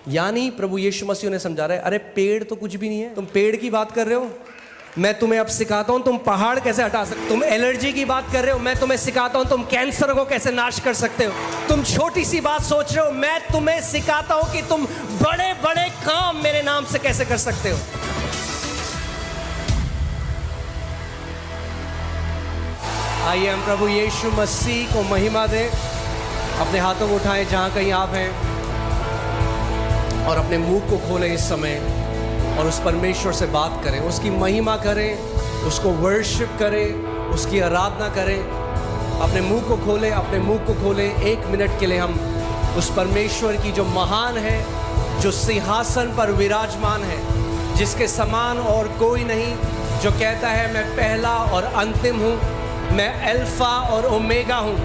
यानी प्रभु यीशु मसीह ने समझा रहे, अरे पेड़ तो कुछ भी नहीं है, तुम पेड़ की बात कर रहे हो, मैं तुम्हें अब सिखाता हूं तुम पहाड़ कैसे हटा सकते। तुम एलर्जी की बात कर रहे हो, मैं तुम्हें सिखाता हूं तुम कैंसर को कैसे नाश कर सकते हो। तुम छोटी सी बात सोच रहे हो, मैं तुम्हें सिखाता हूं कि तुम बड़े बड़े काम मेरे नाम से कैसे कर सकते हो। आइए हम प्रभु यीशु मसीह को महिमा दें। अपने हाथों को उठाएं जहां कहीं आप हैं और अपने मुंह को खोलें इस समय और उस परमेश्वर से बात करें, उसकी महिमा करें, उसको वर्शिप करें, उसकी आराधना करें। अपने मुंह को खोलें, अपने मुंह को खोलें। 1 मिनट के लिए हम उस परमेश्वर की जो महान है, जो सिंहासन पर विराजमान है, जिसके समान और कोई नहीं, जो कहता है मैं पहला और अंतिम हूँ, मैं अल्फा और ओमेगा हूँ।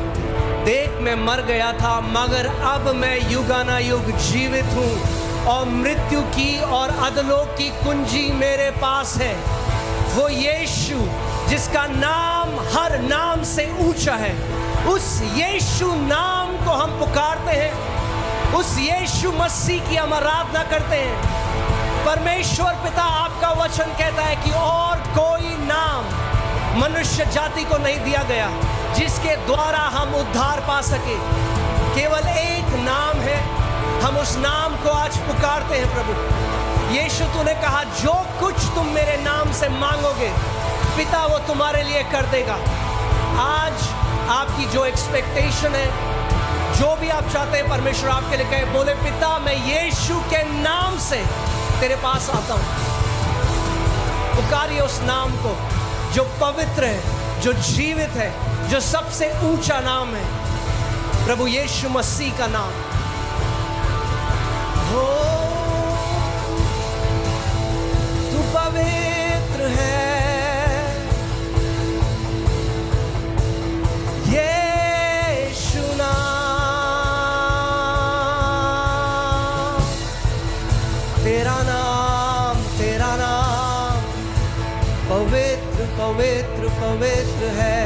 देख मैं मर गया था मगर अब मैं युगानुयुग जीवित हूँ और मृत्यु की और अधोलोक की कुंजी मेरे पास है। वो यीशु जिसका नाम हर नाम से ऊंचा है, उस यीशु नाम को हम पुकारते हैं, उस यीशु मसीह की हम आराधना करते हैं। परमेश्वर पिता आपका वचन कहता है कि और कोई नाम मनुष्य जाति को नहीं दिया गया जिसके द्वारा हम उद्धार पा सके। केवल एक नाम है, हम उस नाम को आज पुकारते हैं। प्रभु यीशु तूने कहा जो कुछ तुम मेरे नाम से मांगोगे पिता वो तुम्हारे लिए कर देगा। आज आपकी जो एक्सपेक्टेशन है, जो भी आप चाहते हैं परमेश्वर आपके लिए कहे, बोले पिता मैं यीशु के नाम से तेरे पास आता हूं। पुकारिए उस नाम को जो पवित्र है, जो जीवित है, जो सबसे ऊंचा नाम है, प्रभु यीशु मसीह का नाम। हो तू पवित्र है यीशु नाम, तेरा नाम, तेरा नाम पवित्र पवित्र पवित्र है।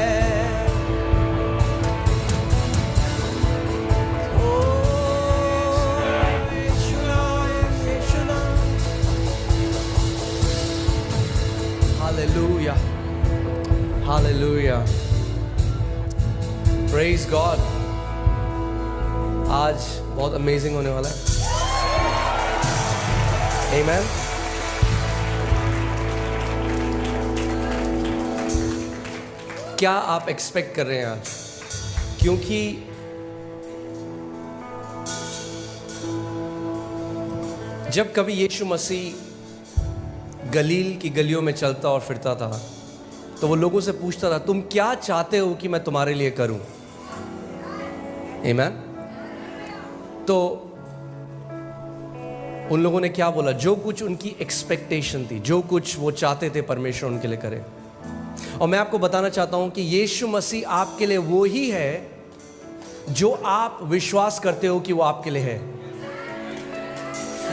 Hallelujah. Hallelujah. Praise God. आज बहुत अमेजिंग होने वाला है। Amen. क्या आप एक्सपेक्ट कर रहे हैं आज? क्योंकि जब कभी यीशु मसीह गलील की गलियों में चलता और फिरता था तो वो लोगों से पूछता था तुम क्या चाहते हो कि मैं तुम्हारे लिए करूं? आमीन। तो उन लोगों ने क्या बोला? जो कुछ उनकी एक्सपेक्टेशन थी, जो कुछ वो चाहते थे परमेश्वर उनके लिए करे। और मैं आपको बताना चाहता हूं कि यीशु मसीह आपके लिए वो ही है जो आप विश्वास करते हो कि वो आपके लिए है।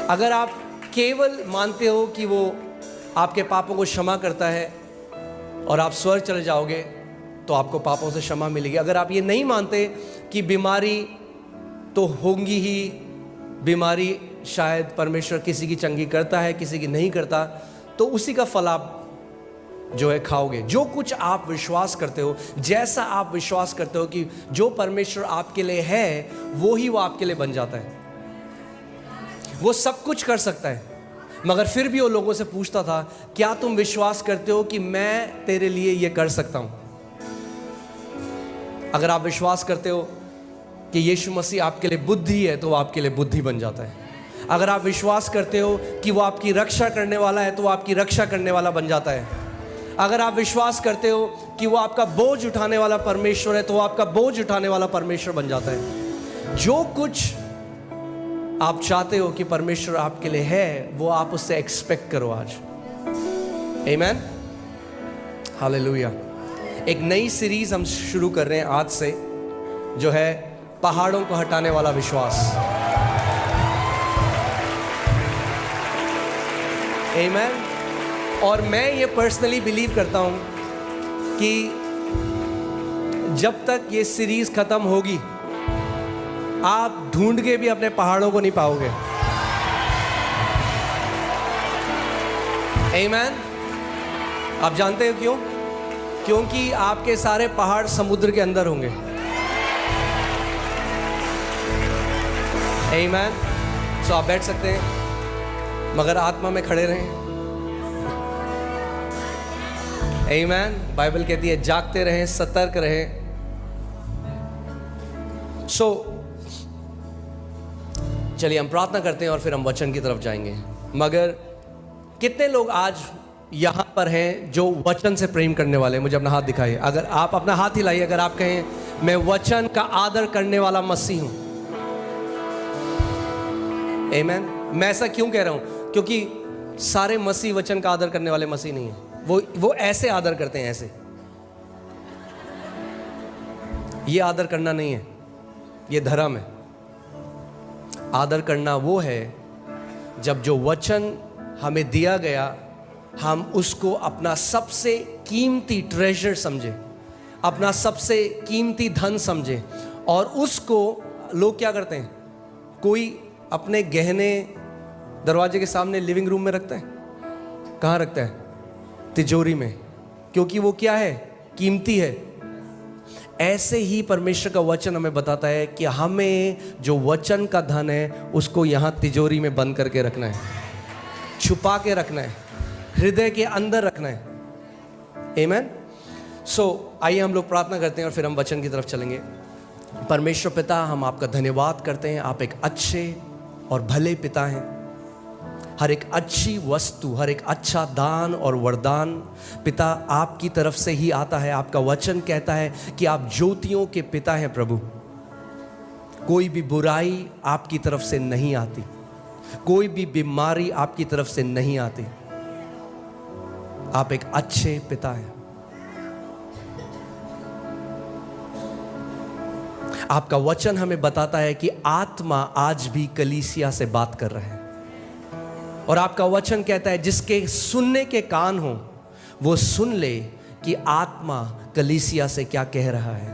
अगर आप केवल मानते हो कि वो आपके पापों को क्षमा करता है और आप स्वर्ग चले जाओगे तो आपको पापों से क्षमा मिलेगी। अगर आप ये नहीं मानते कि बीमारी तो होंगी ही, बीमारी शायद परमेश्वर किसी की चंगी करता है किसी की नहीं करता, तो उसी का फल आप जो है खाओगे। जो कुछ आप विश्वास करते हो, जैसा आप विश्वास करते हो कि जो परमेश्वर आपके लिए है वो ही वो आपके लिए बन जाता है। वो सब कुछ कर सकता है, मगर फिर भी वो लोगों से पूछता था क्या तुम विश्वास करते हो कि मैं तेरे लिए ये कर सकता हूं? अगर आप विश्वास करते हो कि यीशु मसीह आपके लिए बुद्धि है तो वो आपके लिए बुद्धि बन जाता है। अगर आप विश्वास करते हो कि वो आपकी रक्षा करने वाला है तो वो आपकी रक्षा करने वाला बन जाता है। अगर आप विश्वास करते हो कि वो आपका बोझ उठाने वाला परमेश्वर है तो वो आपका बोझ उठाने वाला परमेश्वर बन जाता है। जो कुछ आप चाहते हो कि परमेश्वर आपके लिए है वो आप उससे एक्सपेक्ट करो आज। आमीन। हालेलुया। एक नई सीरीज हम शुरू कर रहे हैं आज से, जो है पहाड़ों को हटाने वाला विश्वास। आमीन। और मैं ये पर्सनली बिलीव करता हूँ कि जब तक ये सीरीज खत्म होगी आप ढूंढ के भी अपने पहाड़ों को नहीं पाओगे। आमीन। आप जानते हो क्यों? क्योंकि आपके सारे पहाड़ समुद्र के अंदर होंगे। आमीन। सो आप बैठ सकते हैं मगर आत्मा में खड़े रहें। आमीन। बाइबल कहती है जागते रहें, सतर्क रहें। सो चलिए हम प्रार्थना करते हैं और फिर हम वचन की तरफ जाएंगे। मगर कितने लोग आज यहां पर हैं जो वचन से प्रेम करने वाले हैं? मुझे अपना हाथ दिखाइए। अगर आप अपना हाथ हिलाइए अगर आप कहें मैं वचन का आदर करने वाला मसीह हूं। आमीन। मैं ऐसा क्यों कह रहा हूं? क्योंकि सारे मसीह वचन का आदर करने वाले मसीह नहीं है। वो ऐसे आदर करते हैं, ऐसे। ये आदर करना नहीं है, ये धर्म है। आदर करना वो है जब जो वचन हमें दिया गया हम उसको अपना सबसे कीमती ट्रेजर समझे, अपना सबसे कीमती धन समझे। और उसको लोग क्या करते हैं? कोई अपने गहने दरवाजे के सामने लिविंग रूम में रखता है। कहाँ रखता है? तिजोरी में, क्योंकि वो क्या है? कीमती है। ऐसे ही परमेश्वर का वचन हमें बताता है कि हमें जो वचन का धन है उसको यहाँ तिजोरी में बंद करके रखना है, छुपा के रखना है, हृदय के अंदर रखना है। आमीन। सो आइए हम लोग प्रार्थना करते हैं और फिर हम वचन की तरफ चलेंगे। परमेश्वर पिता, हम आपका धन्यवाद करते हैं। आप एक अच्छे और भले पिता हैं। हर एक अच्छी वस्तु, हर एक अच्छा दान और वरदान पिता आपकी तरफ से ही आता है। आपका वचन कहता है कि आप ज्योतियों के पिता हैं प्रभु। कोई भी बुराई आपकी तरफ से नहीं आती, कोई भी बीमारी आपकी तरफ से नहीं आती। आप एक अच्छे पिता हैं। आपका वचन हमें बताता है कि आत्मा आज भी कलीसिया से बात कर रहा है। और आपका वचन कहता है जिसके सुनने के कान हो वो सुन ले कि आत्मा कलीसिया से क्या कह रहा है।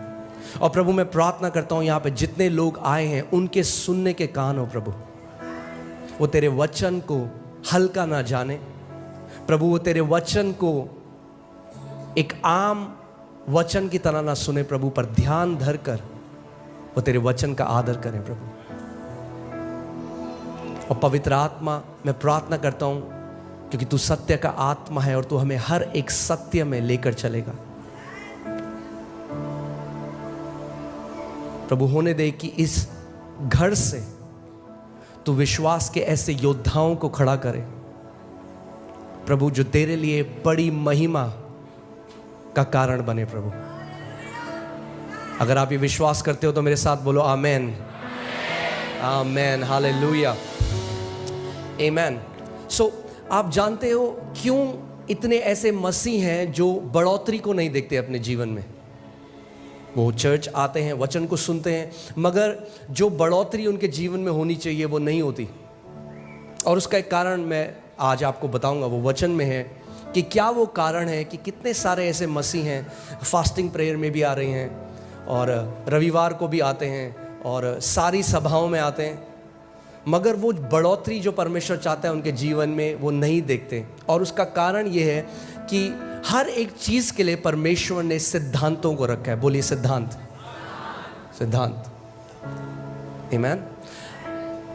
और प्रभु मैं प्रार्थना करता हूं यहाँ पे जितने लोग आए हैं उनके सुनने के कान हो प्रभु, वो तेरे वचन को हल्का ना जाने प्रभु, वो तेरे वचन को एक आम वचन की तरह ना सुने प्रभु, पर ध्यान धर कर वो तेरे वचन का आदर करें प्रभु। और पवित्र आत्मा मैं प्रार्थना करता हूं क्योंकि तू सत्य का आत्मा है और तू हमें हर एक सत्य में लेकर चलेगा प्रभु। होने दे कि इस घर से तू विश्वास के ऐसे योद्धाओं को खड़ा करे प्रभु जो तेरे लिए बड़ी महिमा का कारण बने प्रभु। अगर आप ये विश्वास करते हो तो मेरे साथ बोलो आमेन, आमेन, हालेलुया, आमेन। सो आप जानते हो क्यों इतने ऐसे मसीह हैं जो बढ़ोतरी को नहीं देखते अपने जीवन में? वो चर्च आते हैं, वचन को सुनते हैं, मगर जो बढ़ोतरी उनके जीवन में होनी चाहिए वो नहीं होती। और उसका एक कारण मैं आज आपको बताऊंगा, वो वचन में है कि क्या वो कारण है कि कितने सारे ऐसे मसीह हैं फास्टिंग प्रेयर में भी आ रहे हैं और रविवार को भी आते हैं और सारी सभाओं में आते हैं, मगर वो बढ़ोतरी जो परमेश्वर चाहता है उनके जीवन में वो नहीं देखते। और उसका कारण ये है कि हर एक चीज़ के लिए परमेश्वर ने सिद्धांतों को रखा है। बोलिए सिद्धांत, सिद्धांत, आमीन।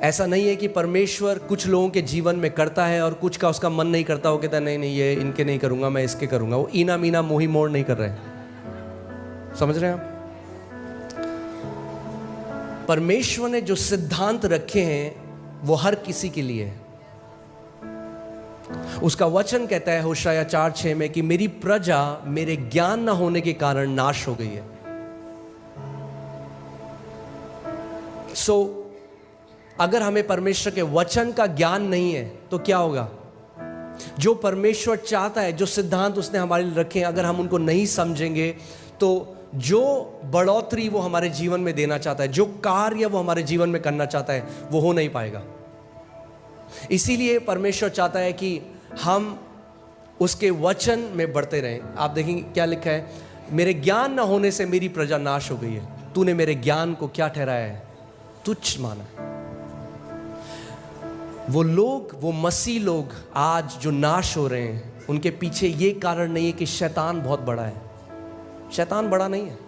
ऐसा नहीं है कि परमेश्वर कुछ लोगों के जीवन में करता है और कुछ का उसका मन नहीं करता, वो कहता है नहीं नहीं ये इनके नहीं करूँगा, मैं इसके करूँगा। वो ईना मीना मोही मोड़ नहीं कर रहे, समझ रहे हैं आप? परमेश्वर ने जो सिद्धांत रखे हैं वो हर किसी के लिए है। उसका वचन कहता है होशाया 4:6 में कि मेरी प्रजा मेरे ज्ञान न होने के कारण नाश हो गई है। सो अगर हमें परमेश्वर के वचन का ज्ञान नहीं है तो क्या होगा? जो परमेश्वर चाहता है, जो सिद्धांत उसने हमारे लिए रखे हैं, अगर हम उनको नहीं समझेंगे तो जो बढ़ोतरी वो हमारे जीवन में देना चाहता है, जो कार्य वो हमारे जीवन में करना चाहता है, वो हो नहीं पाएगा। इसीलिए परमेश्वर चाहता है कि हम उसके वचन में बढ़ते रहें। आप देखेंगे क्या लिखा है, मेरे ज्ञान न होने से मेरी प्रजा नाश हो गई है। तूने मेरे ज्ञान को क्या ठहराया है? तुच्छ माना। वो मसीह लोग आज जो नाश हो रहे हैं, उनके पीछे ये कारण नहीं है कि शैतान बहुत बड़ा है। शैतान बड़ा नहीं है,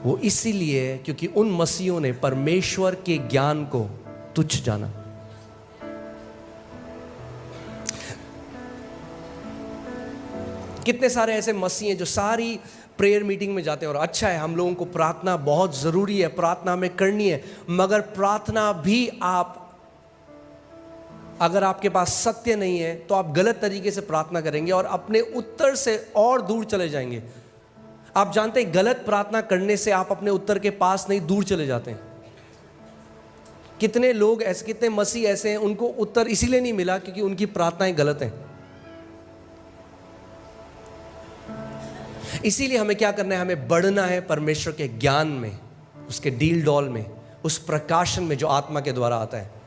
वो इसीलिए क्योंकि उन मसीहों ने परमेश्वर के ज्ञान को तुच्छ जाना। कितने सारे ऐसे मसीह हैं जो सारी प्रेयर मीटिंग में जाते हैं, और अच्छा है, हम लोगों को प्रार्थना बहुत जरूरी है, प्रार्थना हमें करनी है, मगर प्रार्थना भी अगर आपके पास सत्य नहीं है तो आप गलत तरीके से प्रार्थना करेंगे और अपने उत्तर से और दूर चले जाएंगे। आप जानते हैं, गलत प्रार्थना करने से आप अपने उत्तर के पास नहीं, दूर चले जाते हैं। कितने लोग ऐसे, कितने मसीह ऐसे हैं, उनको उत्तर इसीलिए नहीं मिला क्योंकि उनकी प्रार्थनाएं गलत हैं। इसीलिए हमें क्या करना है, हमें बढ़ना है परमेश्वर के ज्ञान में, उसके डील डॉल में, उस प्रकाशन में जो आत्मा के द्वारा आता है।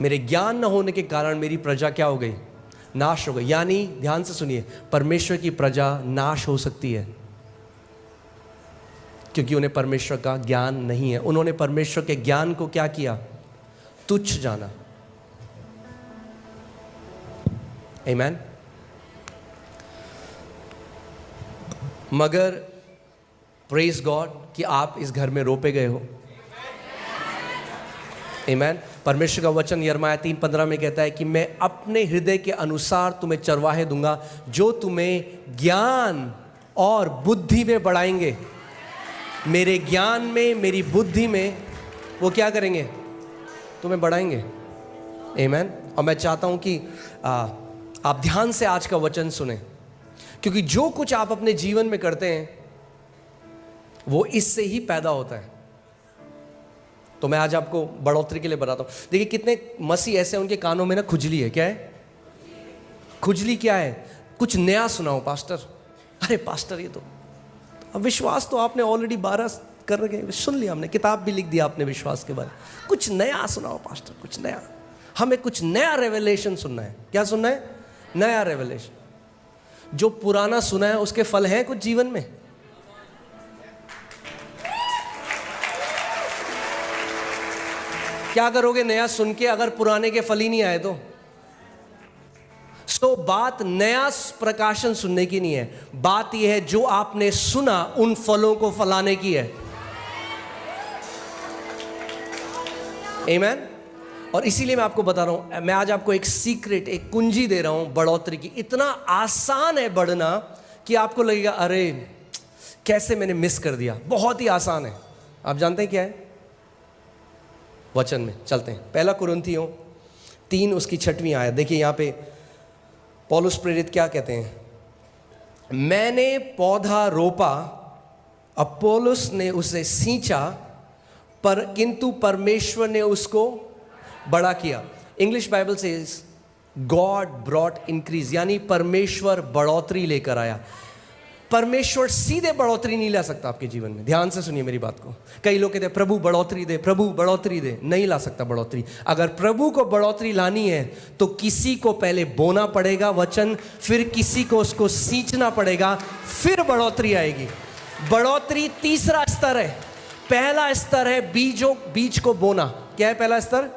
मेरे ज्ञान न होने के कारण मेरी प्रजा क्या हो गई, नाश हो गई। यानी ध्यान से सुनिए, परमेश्वर की प्रजा नाश हो सकती है क्योंकि उन्हें परमेश्वर का ज्ञान नहीं है। उन्होंने परमेश्वर के ज्ञान को क्या किया, तुच्छ जाना। आमीन। मगर प्रेज गॉड कि आप इस घर में रोपे गए हो। आमीन। परमेश्वर का वचन यिर्मयाह 3:15 में कहता है कि मैं अपने हृदय के अनुसार तुम्हें चरवाहे दूंगा जो तुम्हें ज्ञान और बुद्धि में बढ़ाएंगे। मेरे ज्ञान में, मेरी बुद्धि में वो क्या करेंगे, तुम्हें बढ़ाएंगे। आमीन। और मैं चाहता हूं कि आप ध्यान से आज का वचन सुने, क्योंकि जो कुछ आप अपने जीवन में करते हैं वो इससे ही पैदा होता है। तो मैं आज आपको बढ़ोतरी के लिए बताता हूं। देखिए, कितने मसीह ऐसे हैं, उनके कानों में ना खुजली है। क्या है खुजली? क्या है? कुछ नया सुनाओ पास्टर। अरे पास्टर, ये तो अब विश्वास तो आपने ऑलरेडी 12 कर रखे, सुन लिया हमने, किताब भी लिख दिया आपने विश्वास के बारे में। कुछ नया सुनाओ पास्टर, कुछ नया। हमें कुछ नया रेवलेशन सुनना है। क्या सुनना है? नया रेवलेशन। जो पुराना सुना है उसके फल हैं कुछ जीवन में? क्या करोगे नया सुन के अगर पुराने के फल ही नहीं आए तो? बात नया प्रकाशन सुनने की नहीं है, बात यह है जो आपने सुना उन फलों को फलाने की है। आमीन। और इसीलिए मैं आपको बता रहा हूं, मैं आज आपको एक सीक्रेट, एक कुंजी दे रहा हूं बढ़ोतरी की। इतना आसान है बढ़ना कि आपको लगेगा अरे कैसे मैंने मिस कर दिया। बहुत ही आसान है। आप जानते हैं क्या है? वचन में चलते हैं। 1 कुरिन्थियों 3 उसकी 6वीं आयत देखिए। यहां पे पौलुस प्रेरित क्या कहते हैं? मैंने पौधा रोपा, अपोलोस ने उसे सींचा, पर किंतु परमेश्वर ने उसको बड़ा किया। इंग्लिश बाइबल से गॉड ब्रॉट इंक्रीज, यानी परमेश्वर बढ़ोतरी लेकर आया। परमेश्वर सीधे बढ़ोतरी नहीं ला सकता आपके जीवन में। ध्यान से सुनिए मेरी बात को। कई लोग कहते हैं प्रभु बढ़ोतरी दे, प्रभु बढ़ोतरी दे। नहीं ला सकता बढ़ोतरी। अगर प्रभु को बढ़ोतरी लानी है तो किसी को पहले बोना पड़ेगा वचन, फिर किसी को उसको सींचना पड़ेगा, फिर बढ़ोतरी आएगी। बढ़ोतरी तीसरा स्तर है। पहला स्तर है बीज को बोना। क्या है पहला स्तर?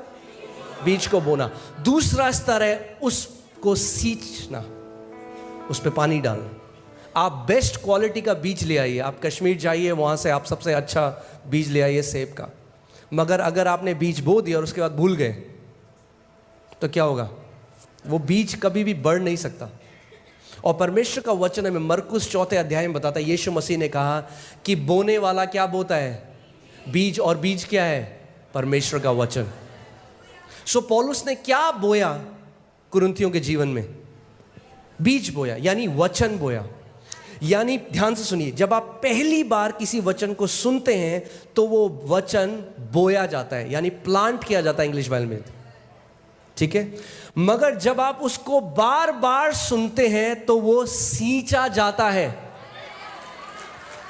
बीज को बोना। दूसरा स्तर है उसको सींचना, उस पर पानी डालना। आप बेस्ट क्वालिटी का बीज ले आइए, आप कश्मीर जाइए, वहाँ से आप सबसे अच्छा बीज ले आइए सेब का। मगर अगर आपने बीज बो दिया और उसके बाद भूल गए तो क्या होगा? वो बीज कभी भी बढ़ नहीं सकता। और परमेश्वर का वचन हमें मरकुस 4 अध्याय में बताता है, यीशु मसीह ने कहा कि बोने वाला क्या बोता है? बीज। और बीज क्या है? परमेश्वर का वचन। पौलुस ने क्या बोया कुरिन्थियों के जीवन में? बीज बोया, यानी वचन बोया। यानी ध्यान से सुनिए, जब आप पहली बार किसी वचन को सुनते हैं तो वो वचन बोया जाता है, यानी प्लांट किया जाता है इंग्लिश बाइबल में, ठीक है। मगर जब आप उसको बार बार सुनते हैं तो वो सींचा जाता है,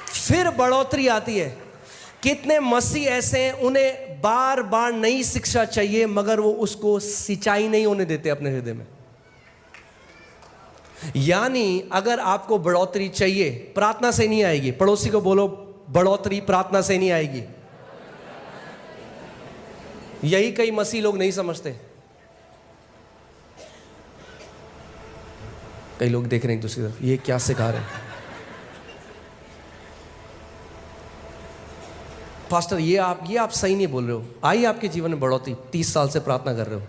फिर बढ़ोतरी आती है। कितने मसीह ऐसे हैं उन्हें बार बार नई शिक्षा चाहिए मगर वो उसको सिंचाई नहीं होने देते अपने हृदय में। यानी अगर आपको बढ़ोतरी चाहिए, प्रार्थना से नहीं आएगी। पड़ोसी को बोलो बढ़ोतरी प्रार्थना से नहीं आएगी। यही कई मसीह लोग नहीं समझते। कई लोग देख रहे हैं दूसरी तरफ, ये क्या सिखा रहे हैं पास्टर, ये आप सही नहीं बोल रहे हो। आई आपके जीवन में बढ़ोतरी, 30 साल से प्रार्थना कर रहे हो।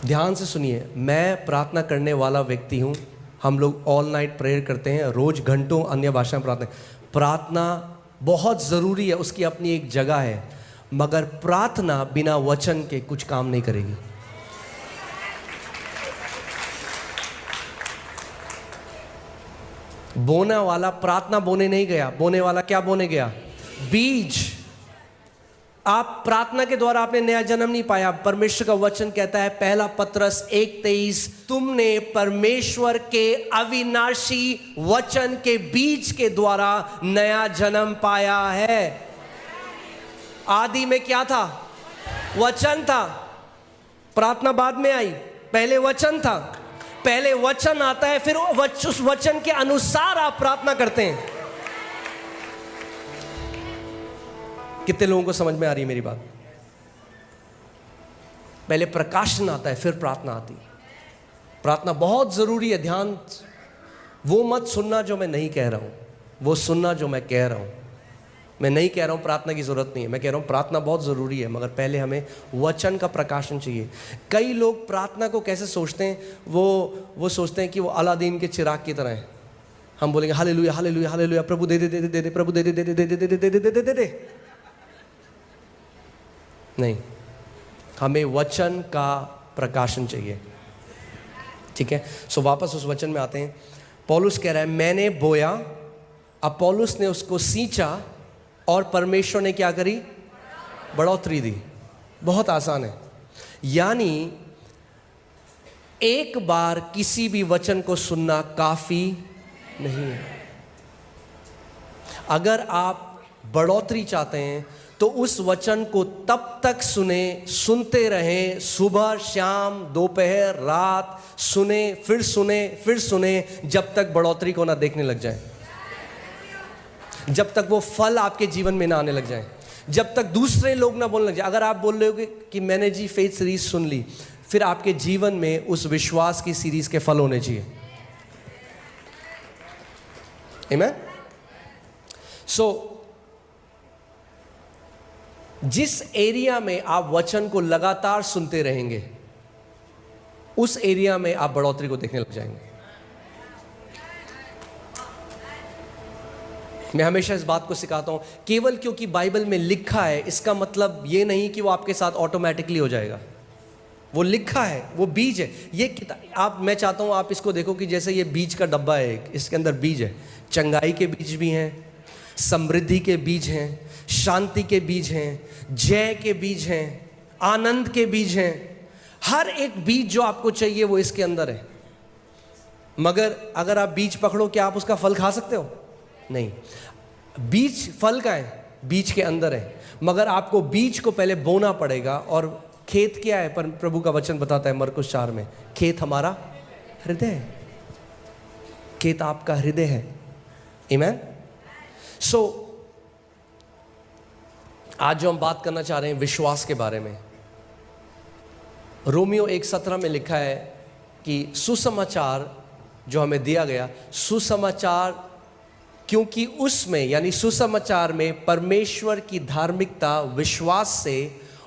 ध्यान से सुनिए, मैं प्रार्थना करने वाला व्यक्ति हूं। हम लोग ऑल नाइट प्रेयर करते हैं, रोज घंटों अन्य भाषा में प्रार्थना बहुत ज़रूरी है, उसकी अपनी एक जगह है। मगर प्रार्थना बिना वचन के कुछ काम नहीं करेगी। बोने वाला प्रार्थना बोने नहीं गया, बोने वाला क्या बोने गया? बीज। आप प्रार्थना के द्वारा आपने नया जन्म नहीं पाया। परमेश्वर का वचन कहता है, पहला पत्रस 1:23, तुमने परमेश्वर के अविनाशी वचन के बीज के द्वारा नया जन्म पाया है। आदि में क्या था? वचन था। प्रार्थना बाद में आई, पहले वचन था। पहले वचन आता है, फिर उस वचन के अनुसार आप प्रार्थना करते हैं। कितने लोगों को समझ में आ रही है मेरी बात? पहले प्रकाशन आता है, फिर प्रार्थना आती। प्रार्थना बहुत जरूरी है। ध्यान, वो मत सुनना जो मैं नहीं कह रहा हूं, वो सुनना जो मैं कह रहा हूं। मैं नहीं कह रहा हूं प्रार्थना की जरूरत नहीं है, मैं कह रहा हूं प्रार्थना बहुत जरूरी है, मगर पहले हमें वचन का प्रकाशन चाहिए। कई लोग प्रार्थना को कैसे सोचते हैं, वो सोचते हैं कि वो अलादीन के चिराग की तरह है। हम बोलेंगे हालेलुया हालेलुया हालेलुया, प्रभु दे दे दे दे दे, प्रभु दे दे दे दे दे दे दे दे दे दे दे दे। नहीं, हमें वचन का प्रकाशन चाहिए। ठीक है, सो वापस उस वचन में आते हैं। पौलुस कह रहा है, मैंने बोया, अपोलोस ने उसको सींचा, और परमेश्वर ने क्या करी? बढ़ोतरी दी। बहुत आसान है। यानी एक बार किसी भी वचन को सुनना काफी नहीं है। अगर आप बढ़ोतरी चाहते हैं तो उस वचन को तब तक सुनते रहें, सुबह शाम दोपहर रात सुने, फिर सुने, जब तक बढ़ोतरी को ना देखने लग जाए, जब तक वो फल आपके जीवन में ना आने लग जाए, जब तक दूसरे लोग ना बोलने लग जाए। अगर आप बोल रहे हो कि मैंने जी फेथ सीरीज सुन ली, फिर आपके जीवन में उस विश्वास की सीरीज के फल होने चाहिए। आमीन। सो जिस एरिया में आप वचन को लगातार सुनते रहेंगे, उस एरिया में आप बढ़ोतरी को देखने लग जाएंगे। मैं हमेशा इस बात को सिखाता हूं, केवल क्योंकि बाइबल में लिखा है इसका मतलब ये नहीं कि वो आपके साथ ऑटोमेटिकली हो जाएगा। वो लिखा है, वो बीज है। ये किताब, मैं चाहता हूं आप इसको देखो कि जैसे ये बीज का डब्बा है, इसके अंदर बीज है। चंगाई के बीज भी हैं, समृद्धि के बीज हैं, शांति के बीज हैं, जय के बीज हैं, आनंद के बीज हैं। हर एक बीज जो आपको चाहिए वो इसके अंदर है। मगर अगर आप बीज पकड़ो, क्या आप उसका फल खा सकते हो? नहीं। बीज फल का है, बीज के अंदर है। मगर आपको बीज को पहले बोना पड़ेगा। और खेत क्या है? पर प्रभु का वचन बताता है मरकुस 4 में, खेत हमारा हृदय है। खेत आपका हृदय है। आमीन। सो आज जो हम बात करना चाह रहे हैं विश्वास के बारे में, रोमियो 1:17 में लिखा है कि सुसमाचार जो हमें दिया गया, सुसमाचार, क्योंकि उसमें यानी सुसमाचार में परमेश्वर की धार्मिकता विश्वास से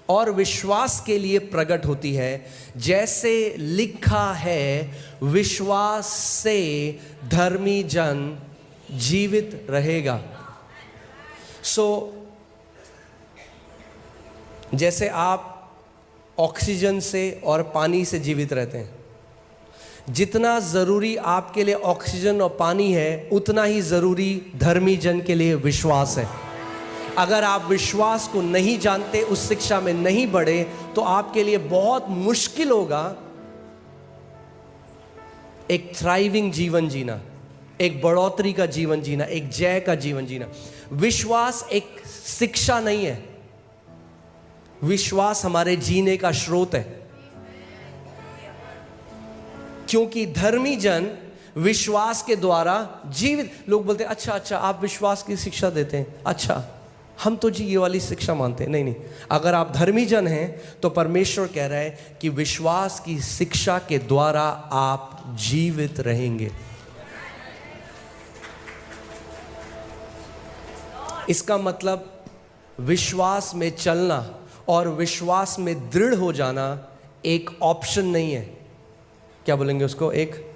और विश्वास के लिए प्रकट होती है। जैसे लिखा है, विश्वास से धर्मी जन जीवित रहेगा। जैसे आप ऑक्सीजन से और पानी से जीवित रहते हैं, जितना ज़रूरी आपके लिए ऑक्सीजन और पानी है, उतना ही ज़रूरी धर्मी जन के लिए विश्वास है। अगर आप विश्वास को नहीं जानते, उस शिक्षा में नहीं बढ़े, तो आपके लिए बहुत मुश्किल होगा एक थ्राइविंग जीवन जीना, एक बढ़ोतरी का जीवन जीना, एक जय का जीवन जीना। विश्वास एक शिक्षा नहीं है, विश्वास हमारे जीने का स्रोत है। क्योंकि धर्मी जन विश्वास के द्वारा जीवित। लोग बोलते हैं अच्छा आप विश्वास की शिक्षा देते हैं। अच्छा, हम तो जी ये वाली शिक्षा मानते हैं। नहीं नहीं, अगर आप धर्मी जन हैं तो परमेश्वर कह रहा है कि विश्वास की शिक्षा के द्वारा आप जीवित रहेंगे। इसका मतलब विश्वास में चलना और विश्वास में दृढ़ हो जाना एक ऑप्शन नहीं है। क्या बोलेंगे उसको? एक